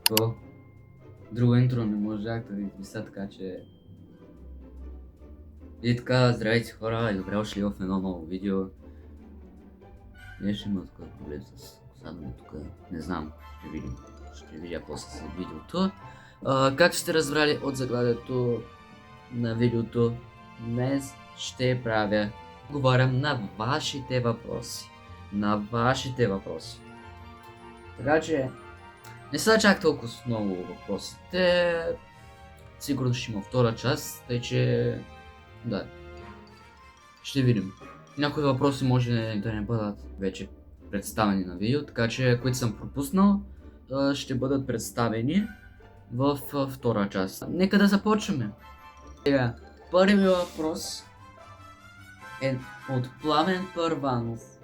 То друго интро не можах да ви измисля, така че... И така, здравейте хора и добре дошли в едно ново видео. Днес има такъв проблем с косата ми тук, не знам, ще видим. Ще видя после след видеото. Както сте разбрали от заглавието на видеото, днес ще отговарям на вашите въпроси. Така че, не са чак толкова много въпросите. Сигурно ще има втора част, тъй че... Да. Ще видим. Някои въпроси може да не бъдат вече представени на видео, така че които съм пропуснал, ще бъдат представени в втора част. Нека да започваме. Сега, първият въпрос е от Пламен Първанов,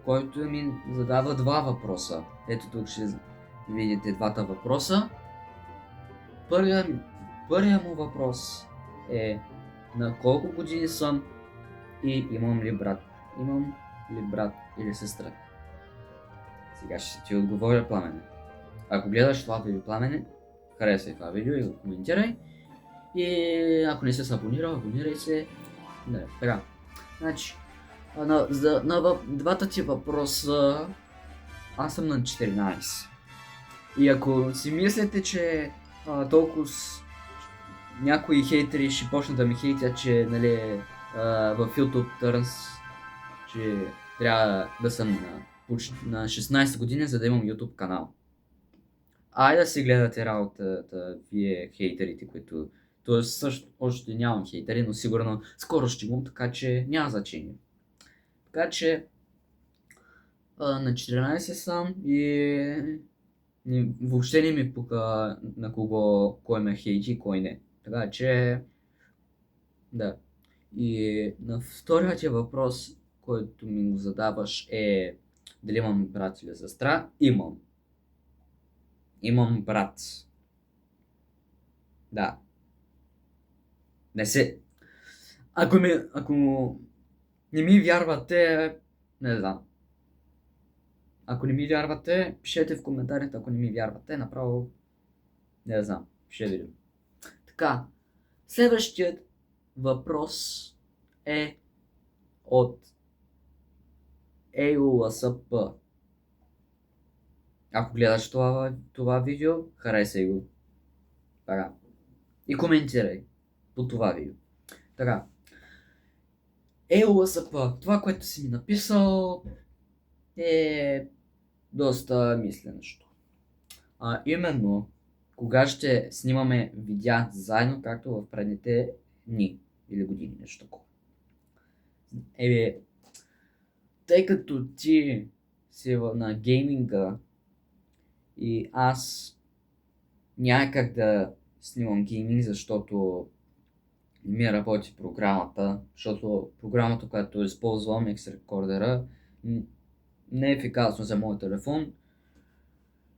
който ми задава два въпроса. Ето тук ще видите двата въпроса. Първият му въпрос е на колко години съм и имам ли брат или сестра. Сега ще ти отговоря, Пламене. Ако гледаш това видео, Пламене, харесай това видео и го коментирай. И ако не се абонирал, абонирай се. Не, така. Значи, на двата ти въпроса, аз съм на 14. И ако си мислите, че толкова някои хейтери ще почнат да ми хейтят, че нали, в YouTube Turns, че трябва да съм на 16 години, за да имам YouTube канал. Айде да си гледате работата, вие хейтерите, които... Тоест също още нямам хейтери, но сигурно скоро ще имам, така че няма значение. Така че на 14 съм и въобще не ми пука на кого, кой ме хейти и кой не. Така че, да. И на вторият ти въпрос, който ми го задаваш е дали имам брат или сестра. Имам брат. Да. Не се... Ако не ми вярвате, не знам. Ако не ми вярвате, пишете в коментарите, ако не ми вярвате, направо не знам, ще видим. Така, следващият въпрос е от EULSP. Ако гледаш това видео, харесай го. Така. И коментирай по това видео. Така. EULSP. Това, което си ми написал, е доста мисленщо. Именно, кога ще снимаме видеа заедно, както в предните дни или години, нещо такова. Тъй като ти си на гейминга и аз няма как да снимам гейминг, защото не ми работи програмата, защото програмата, която използвам, X-Recorder, не е ефикасно за моят телефон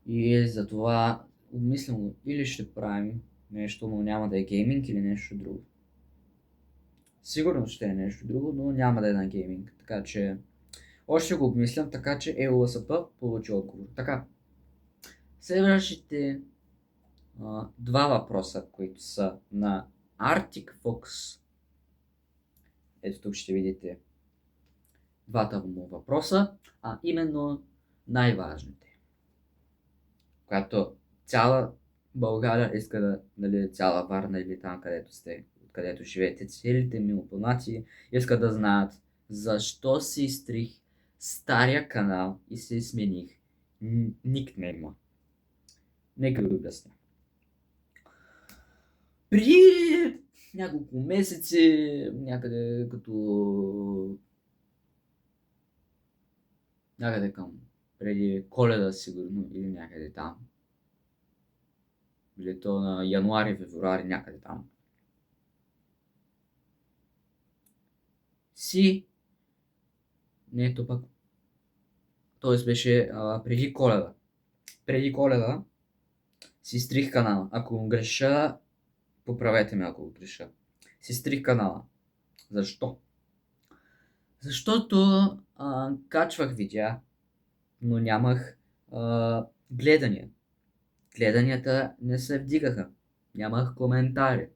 и затова обмислям или ще правим нещо, но няма да е гейминг или нещо друго. Сигурно ще е нещо друго, но няма да е на гейминг, така че още го обмислям, така че EULSP получи отговор. Така, следващите два въпроса, които са на Arctic Fox. Ето тук ще видите двата му въпроса, именно най-важните. Когато цяла България иска да, нали, цяла Варна или там където сте, където живеете, целите ми опонати искат да знаят защо си изтрих стария канал и си смених никнейма. Нека да обясня. Преди няколко месеци, някъде към преди Коледа сигурно или някъде там. Или то на януари, февруари, някъде там. Не, то пък. Тоест беше преди Коледа. Преди Коледа си стрих канала. Ако греша, поправете ме, ако греша. Си стрих канала. Защо? Защото качвах видеа, но нямах гледания. Гледанията не се вдигаха. Нямах коментари.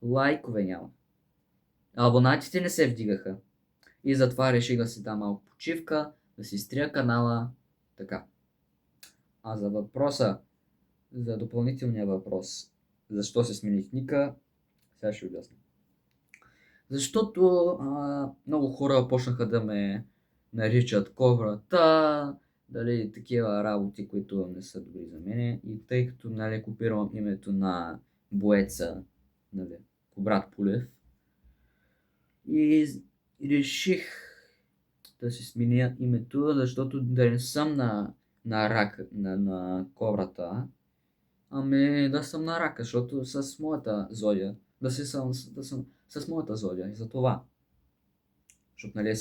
Лайкове нямах. Абонатите не се вдигаха. И затова реших да си дам малко почивка, да си изтрия канала. Така. А за въпроса, за допълнителния въпрос, защо се смених ника, сега ще обясня. Защото много хора почнаха да ме наричат Кобрата, дали такива работи, които не са добри за мен. И тъй като нали, копирам името на боеца, нали, Кобрат Пулев, и реших да си сменя името, защото да не съм на рак, на кобрата, ами да съм на рака, защото с моята зодия, да съм с моята зодия, и за това. Защото нали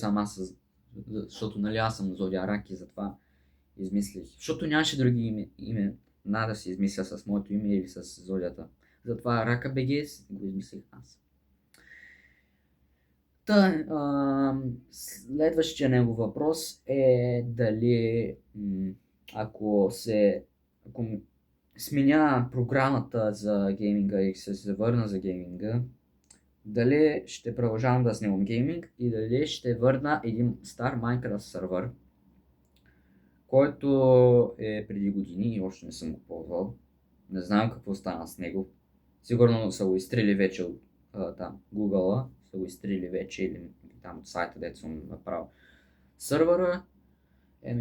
защото нали аз съм зодия рак и затова измислих. Защото нямаше други име, да си измисля с моето име или с зодията. Затова рака БГ го измислих аз. Следващия него въпрос е дали ако сменя програмата за гейминга и се завърна за гейминга, дали ще продължавам да снимам гейминг и дали ще върна един стар Minecraft сервер, който е преди години и още не съм го ползвал. Не знам какво стана с него. Сигурно са го изтрили вече от там, Google-а, са го изтрили вече или там от сайта, дето съм направил сървъра.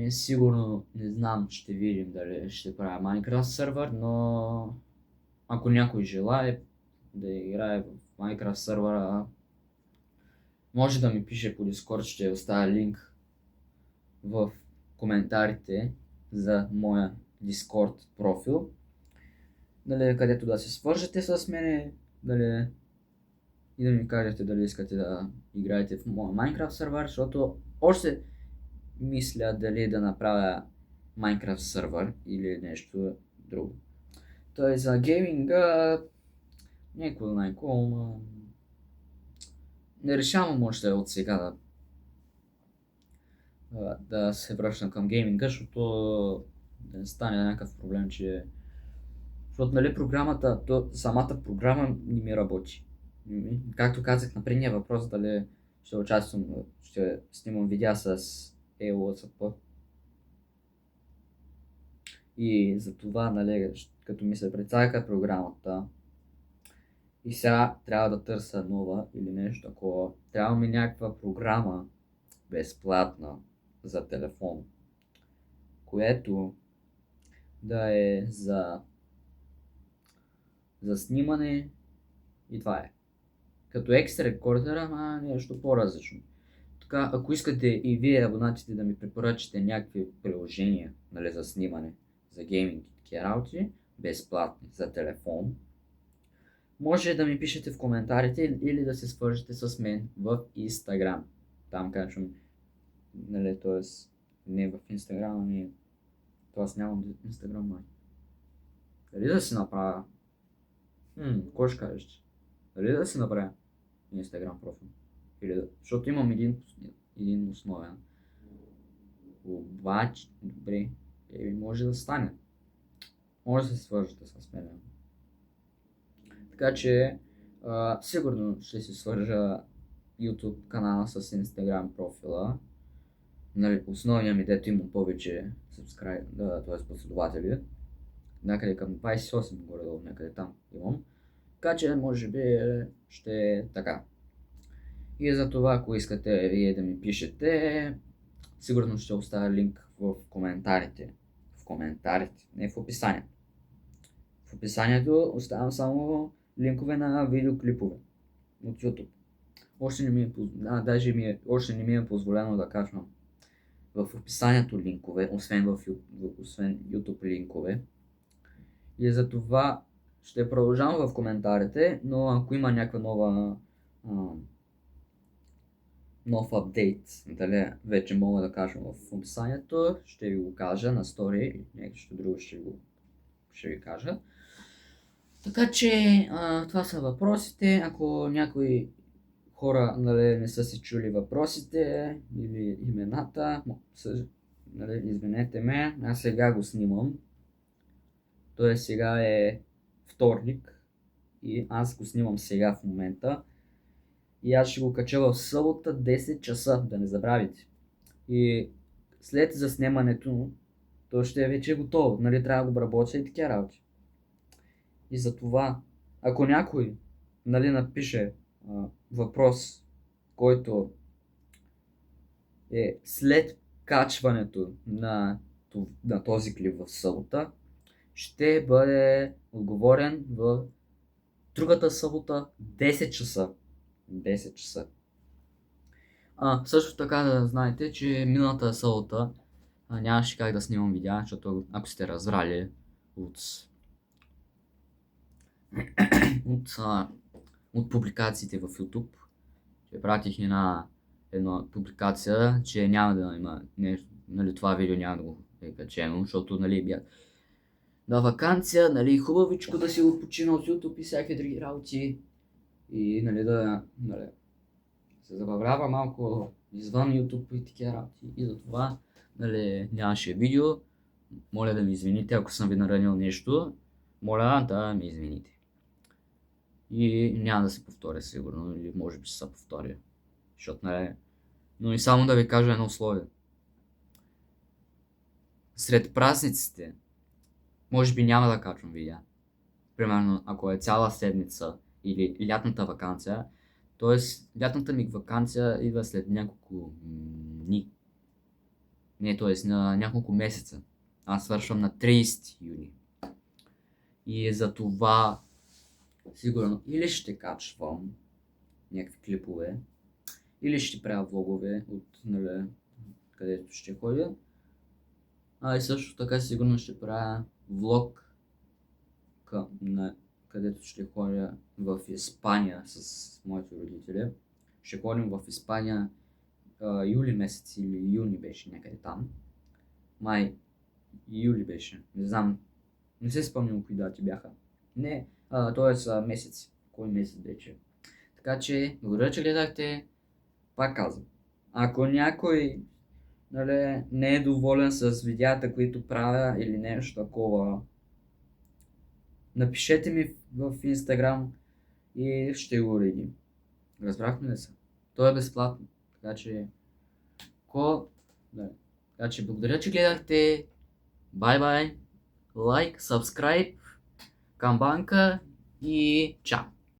Сигурно не знам, ще видим дали ще правя Minecraft сервер, но ако някой желае да играе в Minecraft сервера, може да ми пише по Discord, ще оставя линк в коментарите за моя Discord профил, дали, където да се свържете с мене, дали и да ми кажете дали искате да играете в моя Minecraft сервер, защото още мисля дали да направя Minecraft сервер или нещо друго. Той за гейминга някой не решавам още от сега да се връщам към гейминга, защото да не стане някакъв проблем, че защото нали самата програма не ми работи. Както казах на предния въпрос, дали ще участвам, ще снимам видеа с EOSP. И затова, нали, като ми се представя програмата, и сега трябва да търся нова или нещо такова, трябва ми някаква програма безплатна за телефон, което да е за снимане и това е. Като екстра рекордера, ама нещо по-различно. Така, ако искате и вие, абонатите, да ми препоръчате някакви приложения, нали, за снимане, за гейминг и такива работи, безплатни за телефон, може да ми пишете в коментарите или да се свържете с мен в Instagram. Там качвам, нали, т.е. не в Instagram, ами т.е. нямам Instagram, май. Дали да си направя? Кой ще кажеш? Дали да си направя Instagram профил? Защото имам един основен. Обаче, добре, може да стане. Може да се свържете с мен. Така че, сигурно ще си свържа YouTube канала с Instagram профила. Нали, основния ми, дето имам повече т.е. последователи. Някъде към 28 горе-долу, някъде там имам. Така че, може би, ще е така. И за това, ако искате вие да ми пишете, сигурно ще оставя линк в коментарите. В коментарите, не в описанието. В описанието оставям само линкове на видеоклипове от YouTube. Още не ми е позволено да качвам в описанието линкове, освен YouTube линкове. И за това ще продължавам в коментарите, но ако има някаква нов апдейт, дали вече мога да кажа в описанието, ще ви го кажа на стори или нещо друго ще ви кажа. Така че това са въпросите. Ако някои хора, нали, не са си чули въпросите или имената, нали, извинете ме, аз сега го снимам. Тоест сега е вторник и аз го снимам сега в момента. И аз ще го кача в събота 10 часа, да не забравите. И след заснемането, то ще е вече готово. Нали, трябва да го обработя и такива работи. И затова, ако някой, нали, напише въпрос, който е след качването на този клип в събота, ще бъде отговорен в другата събота 10 часа. 10 часа. Също така да знаете, че миналата събота нямаше как да снимам видеа, защото ако сте разбрали от публикациите в YouTube, че пратих една публикация, че няма да има нещо, нали, това видео няма да го е качено, защото, нали, бях на ваканция, нали, хубавичко да си го почина от YouTube и всякакви други работи и, нали, нали, се забавлява малко извън YouTube и такива работи. И затова, нали, нямаше видео. Моля да ми извините, ако съм ви наранил нещо. Моля да ми извините. И няма да се повторя сигурно, или може би ще се повторя. Защото, нали, но и само да ви кажа едно условие. Сред празниците, може би няма да качвам видеа. Примерно, ако е цяла седмица или лятната ваканция, т.е. лятната ми ваканция идва след няколко дни. Не, т.е. на няколко месеца. Аз свършвам на 30 юни. И за това сигурно или ще качвам някакви клипове, или ще правя влогове от, нали, където ще ходя. И също така сигурно ще правя влог където ще ходя в Испания с моите родители. Ще ходим в Испания юли месец или юни беше някъде там. Май, юли беше. Не знам, не се спомням кои дати бяха. Не, т.е. месец. Кой месец беше? Така че, благодаря, че гледахте. Пак казвам, ако някой, нали, не е доволен с видеята, които правя или нещо такова, напишете ми в Instagram и ще го уредим. Разбрахме ли се? То е безплатно. Така че, благодаря, че гледахте. Бай-бай. Лайк, subscribe, камбанка и чао.